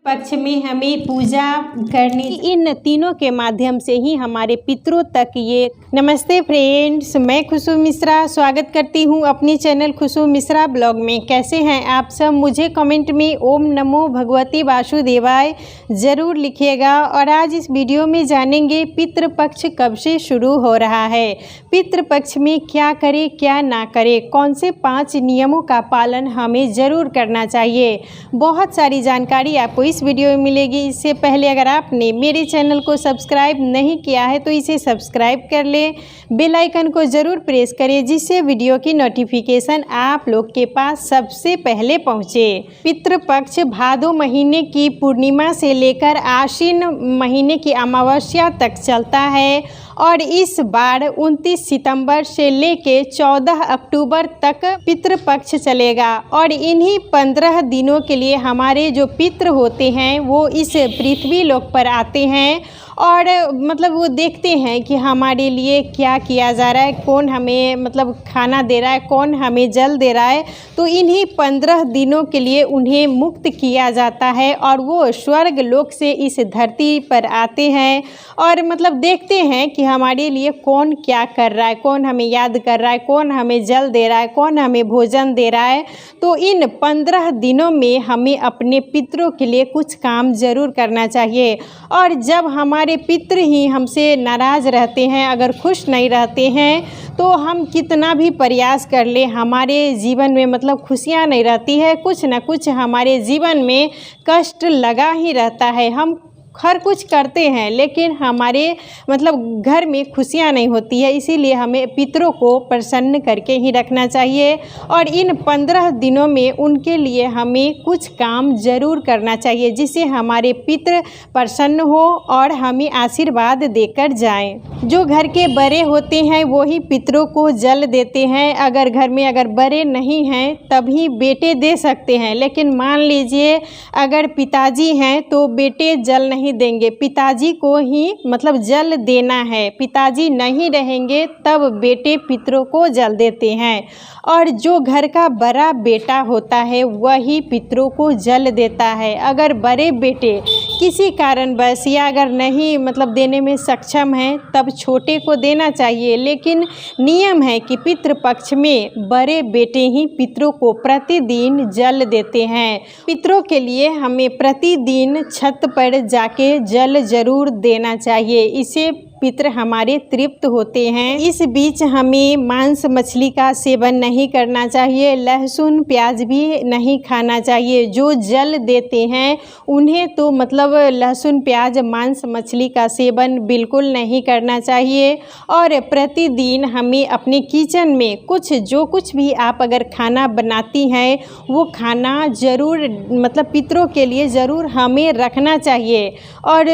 पक्ष में हमें पूजा करनी, इन तीनों के माध्यम से ही हमारे पितरों तक ये। नमस्ते फ्रेंड्स, मैं खुशबू मिश्रा स्वागत करती हूँ अपनी चैनल खुशबू मिश्रा ब्लॉग में। कैसे हैं आप सब? मुझे कमेंट में ओम नमो भगवती वासुदेवाय ज़रूर लिखिएगा। और आज इस वीडियो में जानेंगे पितृपक्ष कब से शुरू हो रहा है, पितृपक्ष में क्या करें क्या ना करें, कौन से 5 नियमों का पालन हमें ज़रूर करना चाहिए। बहुत सारी जानकारी आपको इस वीडियो में मिलेगी। इससे पहले अगर आपने मेरे चैनल को सब्सक्राइब नहीं किया है तो इसे सब्सक्राइब कर लें, बेल आइकन को ज़रूर प्रेस करें जिससे वीडियो की नोटिफिकेशन आप लोग के पास सबसे पहले पहुंचे। पितृपक्ष भादो महीने की पूर्णिमा से लेकर आश्विन महीने की अमावस्या तक चलता है और इस बार 29 सितंबर से लेके 14 अक्टूबर तक पितृपक्ष चलेगा। और इन्हीं 15 दिनों के लिए हमारे जो पितृ होते हैं वो इस पृथ्वी लोक पर आते हैं और मतलब वो देखते हैं कि हमारे लिए क्या किया जा रहा है, कौन हमें मतलब खाना दे रहा है, कौन हमें जल दे रहा है। तो इन्हीं 15 दिनों के लिए उन्हें मुक्त किया जाता है और वो स्वर्ग लोक से इस धरती पर आते हैं और मतलब देखते हैं कि हमारे लिए कौन क्या कर रहा है, कौन हमें याद कर रहा है, कौन हमें जल दे रहा है, कौन हमें भोजन दे रहा है। तो इन 15 दिनों में हमें अपने पितरों के लिए कुछ काम ज़रूर करना चाहिए। और जब हमारे पितृ ही हमसे नाराज़ रहते हैं, अगर खुश नहीं रहते हैं, तो हम कितना भी प्रयास कर ले हमारे जीवन में मतलब खुशियाँ नहीं रहती है, कुछ ना कुछ हमारे जीवन में कष्ट लगा ही रहता है। हम हर कुछ करते हैं लेकिन हमारे मतलब घर में खुशियाँ नहीं होती है। इसीलिए हमें पितरों को प्रसन्न करके ही रखना चाहिए और इन 15 दिनों में उनके लिए हमें कुछ काम ज़रूर करना चाहिए जिससे हमारे पितृ प्रसन्न हो और हमें आशीर्वाद देकर जाएं। जो घर के बड़े होते हैं वही पितरों को जल देते हैं। अगर घर में अगर बड़े नहीं हैं तभी बेटे दे सकते हैं, लेकिन मान लीजिए अगर पिताजी हैं तो बेटे जल नहीं देंगे, पिताजी को ही मतलब जल देना है। पिताजी नहीं रहेंगे तब बेटे पितरों को जल देते हैं और जो घर का बड़ा बेटा होता है वही पितरों को जल देता है। अगर बड़े बेटे किसी कारणवश या अगर नहीं मतलब देने में सक्षम हैं तब छोटे को देना चाहिए, लेकिन नियम है कि पितृपक्ष में बड़े बेटे ही पितरों को प्रतिदिन जल देते हैं। पितरों के लिए हमें प्रतिदिन छत पर जाके जल जरूर देना चाहिए, इसे पितृ हमारे तृप्त होते हैं। इस बीच हमें मांस मछली का सेवन नहीं करना चाहिए, लहसुन प्याज भी नहीं खाना चाहिए। जो जल देते हैं उन्हें तो मतलब लहसुन प्याज मांस मछली का सेवन बिल्कुल नहीं करना चाहिए। और प्रतिदिन हमें अपने किचन में जो कुछ भी आप अगर खाना बनाती हैं वो खाना ज़रूर मतलब पितरों के लिए ज़रूर हमें रखना चाहिए। और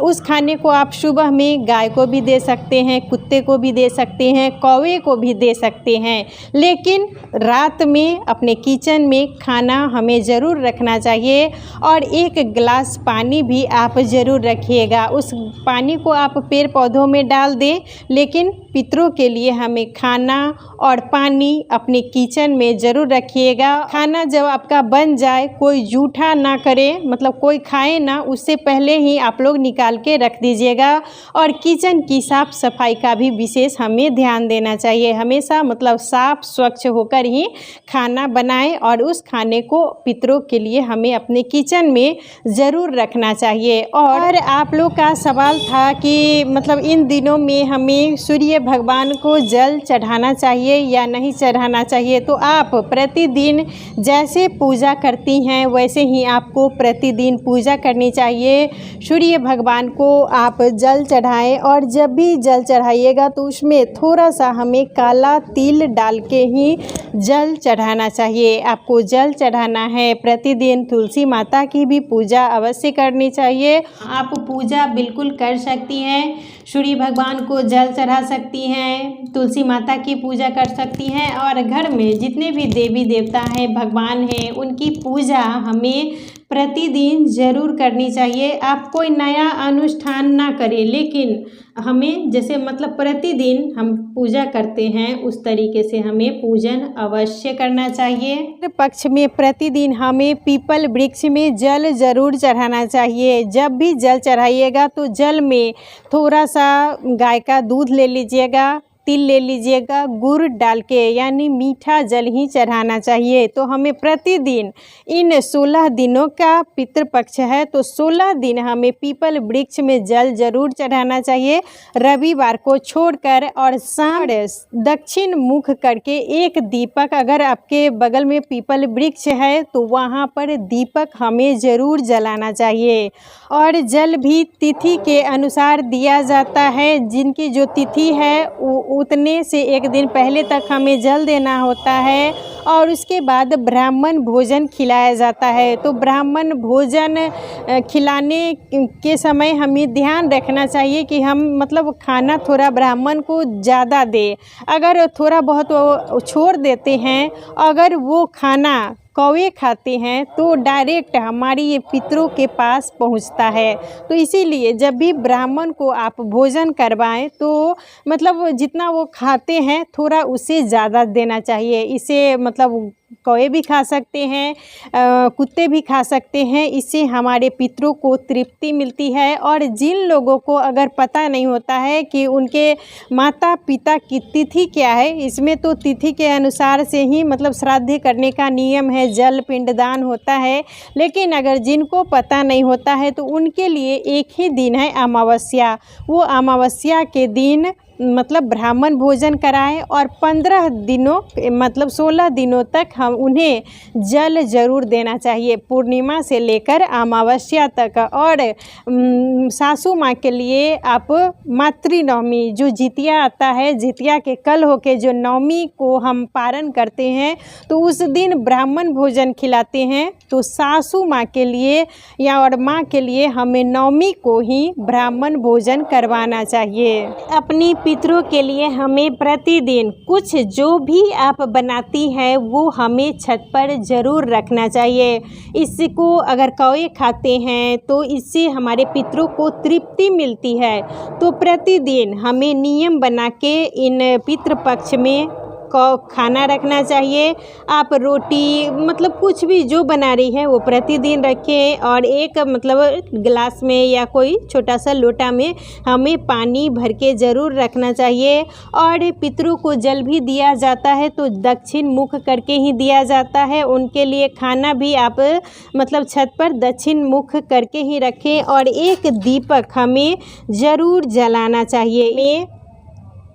उस खाने को आप सुबह में गाय को भी दे सकते हैं, कुत्ते को भी दे सकते हैं, कौवे को भी दे सकते हैं, लेकिन रात में अपने किचन में खाना हमें ज़रूर रखना चाहिए। और 1 गिलास पानी भी आप ज़रूर रखिएगा। उस पानी को आप पेड़ पौधों में डाल दें, लेकिन पितरों के लिए हमें खाना और पानी अपने किचन में ज़रूर रखिएगा। खाना जब आपका बन जाए कोई जूठा ना करे, मतलब कोई खाए ना, उससे पहले ही आप लोग निकाल के रख दीजिएगा। और किचन की साफ़ सफाई का भी विशेष हमें ध्यान देना चाहिए। हमेशा मतलब साफ़ स्वच्छ होकर ही खाना बनाएं और उस खाने को पितरों के लिए हमें अपने किचन में ज़रूर रखना चाहिए। और आप लोग का सवाल था कि मतलब इन दिनों में हमें सूर्य भगवान को जल चढ़ाना चाहिए या नहीं चढ़ाना चाहिए। तो आप प्रतिदिन जैसे पूजा करती हैं वैसे ही आपको प्रतिदिन पूजा करनी चाहिए। सूर्य भगवान को आप जल चढ़ाएं और जब भी जल चढ़ाइएगा तो उसमें थोड़ा सा हमें काला तिल डाल के ही जल चढ़ाना चाहिए। आपको जल चढ़ाना है। प्रतिदिन तुलसी माता की भी पूजा अवश्य करनी चाहिए। आप पूजा बिल्कुल कर सकती हैं, सूर्य भगवान को जल चढ़ा सकती हैं, तुलसी माता की पूजा कर सकती हैं और घर में जितने भी देवी देवता हैं, भगवान हैं, उनकी पूजा हमें प्रतिदिन ज़रूर करनी चाहिए। आप कोई नया अनुष्ठान ना करें, लेकिन हमें जैसे मतलब प्रतिदिन हम पूजा करते हैं उस तरीके से हमें पूजन अवश्य करना चाहिए। पितृ पक्ष में प्रतिदिन हमें पीपल वृक्ष में जल ज़रूर चढ़ाना चाहिए। जब भी जल चढ़ाइएगा तो जल में थोड़ा सा गाय का दूध ले लीजिएगा, तिल ले लीजिएगा, गुड़ डाल के, यानी मीठा जल ही चढ़ाना चाहिए। तो हमें प्रतिदिन इन 16 दिनों का पितृपक्ष है तो 16 दिन हमें पीपल वृक्ष में जल जरूर चढ़ाना चाहिए, रविवार को छोड़कर। और शाम दक्षिण मुख करके एक दीपक, अगर आपके बगल में पीपल वृक्ष है तो वहाँ पर दीपक हमें ज़रूर जलाना चाहिए। और जल भी तिथि के अनुसार दिया जाता है। जिनकी जो तिथि है उतने से एक दिन पहले तक हमें जल देना होता है और उसके बाद ब्राह्मण भोजन खिलाया जाता है। तो ब्राह्मण भोजन खिलाने के समय हमें ध्यान रखना चाहिए कि हम मतलब खाना थोड़ा ब्राह्मण को ज़्यादा दे। अगर थोड़ा बहुत वो छोड़ देते हैं, अगर वो खाना कौवे खाते हैं तो डायरेक्ट हमारी ये पितरों के पास पहुंचता है। तो इसीलिए जब भी ब्राह्मण को आप भोजन करवाएं तो मतलब जितना वो खाते हैं थोड़ा उससे ज़्यादा देना चाहिए। इसे मतलब कौवे भी खा सकते हैं, कुत्ते भी खा सकते हैं। इससे हमारे पितरों को तृप्ति मिलती है। और जिन लोगों को अगर पता नहीं होता है कि उनके माता पिता की तिथि क्या है, इसमें तो तिथि के अनुसार से ही मतलब श्राद्ध करने का नियम है, जल पिंडदान होता है। लेकिन अगर जिनको पता नहीं होता है तो उनके लिए एक ही दिन है अमावस्या। वो अमावस्या के दिन मतलब ब्राह्मण भोजन कराएं और 15 दिनों मतलब 16 दिनों तक हम उन्हें जल ज़रूर देना चाहिए, पूर्णिमा से लेकर अमावस्या तक। और सासू माँ के लिए आप मातृ नवमी, जो जितिया आता है, जितिया के कल होके जो नवमी को हम पारण करते हैं तो उस दिन ब्राह्मण भोजन खिलाते हैं। तो सासू माँ के लिए या और माँ के लिए हमें नवमी को ही ब्राह्मण भोजन करवाना चाहिए। अपनी पितरों के लिए हमें प्रतिदिन कुछ जो भी आप बनाती हैं वो हमें छत पर ज़रूर रखना चाहिए। इसको अगर कौवे खाते हैं तो इससे हमारे पितरों को तृप्ति मिलती है। तो प्रतिदिन हमें नियम बना के इन पितृपक्ष में खाना रखना चाहिए। आप रोटी मतलब कुछ भी जो बना रही है वो प्रतिदिन रखें और एक मतलब गिलास में या कोई छोटा सा लोटा में हमें पानी भर के ज़रूर रखना चाहिए। और पितरों को जल भी दिया जाता है तो दक्षिण मुख करके ही दिया जाता है। उनके लिए खाना भी आप मतलब छत पर दक्षिण मुख करके ही रखें और एक दीपक हमें ज़रूर जलाना चाहिए।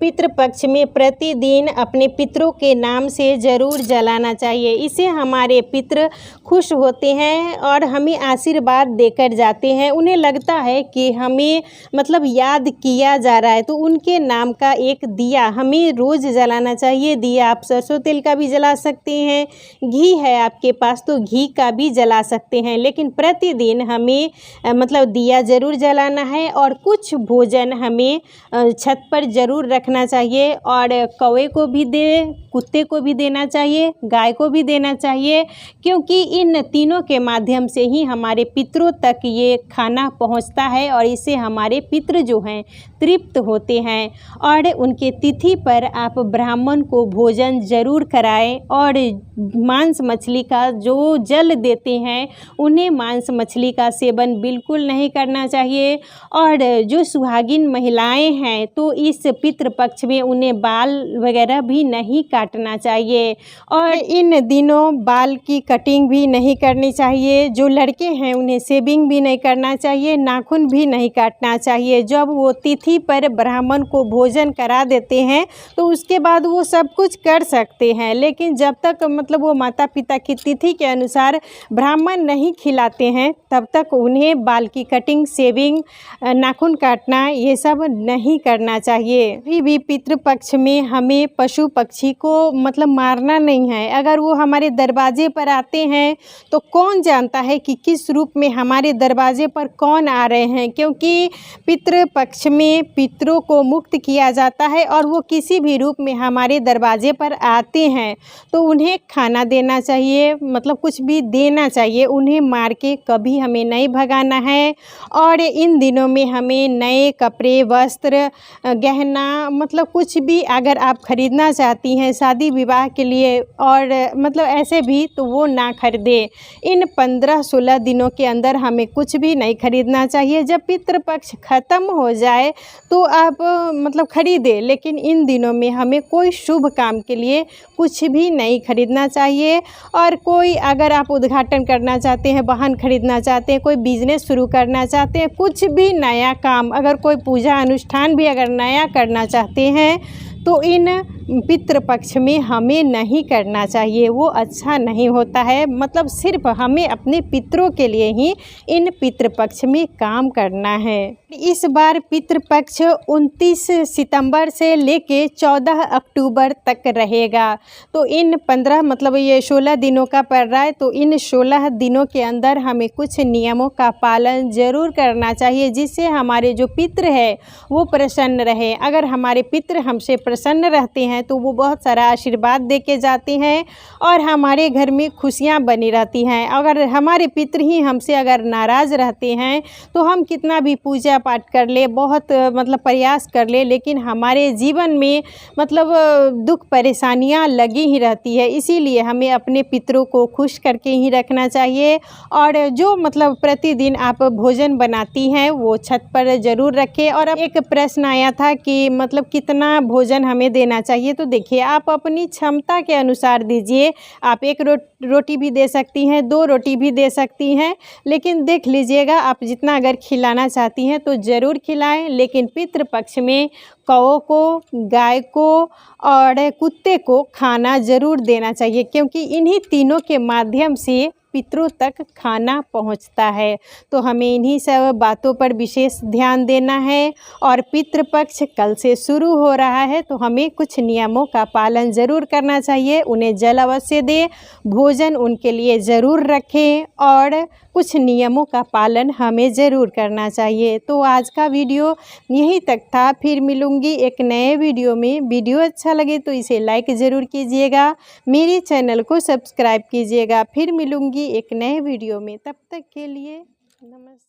पितृपक्ष में प्रतिदिन अपने पितरों के नाम से ज़रूर जलाना चाहिए। इससे हमारे पितर खुश होते हैं और हमें आशीर्वाद देकर जाते हैं। उन्हें लगता है कि हमें मतलब याद किया जा रहा है। तो उनके नाम का एक दिया हमें रोज़ जलाना चाहिए। दिया आप सरसों तेल का भी जला सकते हैं, घी है आपके पास तो घी का भी जला सकते हैं, लेकिन प्रतिदिन हमें मतलब दिया ज़रूर जलाना है। और कुछ भोजन हमें छत पर ज़रूर रखना चाहिए और कौवे को भी दे, कुत्ते को भी देना चाहिए, गाय को भी देना चाहिए, क्योंकि इन तीनों के माध्यम से ही हमारे पितरों तक ये खाना पहुंचता है और इससे हमारे पितर जो हैं तृप्त होते हैं। और उनके तिथि पर आप ब्राह्मण को भोजन ज़रूर कराएं और मांस मछली का जो जल देते हैं उन्हें मांस मछली का सेवन बिल्कुल नहीं करना चाहिए। और जो सुहागिन महिलाएं हैं तो इस पितृपक्ष में उन्हें बाल वगैरह भी नहीं काटना चाहिए और इन दिनों बाल की कटिंग भी नहीं करनी चाहिए। जो लड़के हैं उन्हें शेविंग भी नहीं करना चाहिए, नाखून भी नहीं काटना चाहिए। जब वो तिथि पर ब्राह्मण को भोजन करा देते हैं तो उसके बाद वो सब कुछ कर सकते हैं, लेकिन जब तक मतलब वो माता पिता की तिथि के अनुसार ब्राह्मण नहीं खिलाते हैं तब तक उन्हें बाल की कटिंग, शेविंग, नाखून काटना ये सब नहीं करना चाहिए। भी पितृपक्ष में हमें पशु पक्षी को मतलब मारना नहीं है। अगर वो हमारे दरवाजे पर आते हैं तो कौन जानता है कि किस रूप में हमारे दरवाजे पर कौन आ रहे हैं, क्योंकि पितृपक्ष में पितरों को मुक्त किया जाता है और वो किसी भी रूप में हमारे दरवाजे पर आते हैं तो उन्हें खाना देना चाहिए, मतलब कुछ भी देना चाहिए। उन्हें मार के कभी हमें नहीं भगाना है। और इन दिनों में हमें नए कपड़े, वस्त्र, गहना, मतलब कुछ भी अगर आप ख़रीदना चाहती हैं शादी विवाह के लिए और मतलब ऐसे भी, तो वो ना खरीदें। इन 15-16 दिनों के अंदर हमें कुछ भी नहीं खरीदना चाहिए। जब पितृपक्ष ख़त्म हो जाए तो आप मतलब खरीदें, लेकिन इन दिनों में हमें कोई शुभ काम के लिए कुछ भी नहीं खरीदना चाहिए। और कोई अगर आप उद्घाटन करना चाहते हैं, वाहन खरीदना चाहते हैं, कोई बिजनेस शुरू करना चाहते हैं, कुछ भी नया काम, अगर कोई पूजा अनुष्ठान भी अगर नया करना चाहते हैं तो इन पितृपक्ष में हमें नहीं करना चाहिए। वो अच्छा नहीं होता है। मतलब सिर्फ हमें अपने पितरों के लिए ही इन पितृपक्ष में काम करना है। इस बार पितृपक्ष 29 सितंबर से लेके 14 अक्टूबर तक रहेगा। तो इन 15 मतलब ये 16 दिनों का पड़ रहा है, तो इन 16 दिनों के अंदर हमें कुछ नियमों का पालन ज़रूर करना चाहिए, जिससे हमारे जो पितृ है वो प्रसन्न रहे। अगर हमारे पितृ हमसे प्रसन्न रहते हैं तो वो बहुत सारा आशीर्वाद दे के जाते हैं और हमारे घर में खुशियाँ बनी रहती हैं। अगर हमारे पितृ ही हमसे अगर नाराज़ रहते हैं तो हम कितना भी पूजा पाठ कर ले, बहुत मतलब प्रयास कर ले, लेकिन हमारे जीवन में मतलब दुख परेशानियां लगी ही रहती है। इसीलिए हमें अपने पितरों को खुश करके ही रखना चाहिए। और जो मतलब प्रतिदिन आप भोजन बनाती हैं वो छत पर ज़रूर रखें। और अब एक प्रश्न आया था कि मतलब कितना भोजन हमें देना चाहिए, तो देखिए आप अपनी क्षमता के अनुसार दीजिए। आप एक रोटी भी दे सकती हैं, 2 रोटी भी दे सकती हैं, लेकिन देख लीजिएगा आप जितना अगर खिलाना चाहती हैं तो ज़रूर खिलाएं। लेकिन पितृपक्ष में कौओं को, गाय को और कुत्ते को खाना ज़रूर देना चाहिए, क्योंकि इन्हीं तीनों के माध्यम से पितरों तक खाना पहुंचता है। तो हमें इन्हीं सब बातों पर विशेष ध्यान देना है। और पितृपक्ष कल से शुरू हो रहा है तो हमें कुछ नियमों का पालन ज़रूर करना चाहिए। उन्हें जल अवश्य दें, भोजन उनके लिए ज़रूर रखें और कुछ नियमों का पालन हमें ज़रूर करना चाहिए। तो आज का वीडियो यहीं तक था। फिर मिलूँगी एक नए वीडियो में। वीडियो अच्छा लगे तो इसे लाइक ज़रूर कीजिएगा, मेरे चैनल को सब्सक्राइब कीजिएगा। फिर मिलूँगी एक नए वीडियो में। तब तक के लिए नमस्कार।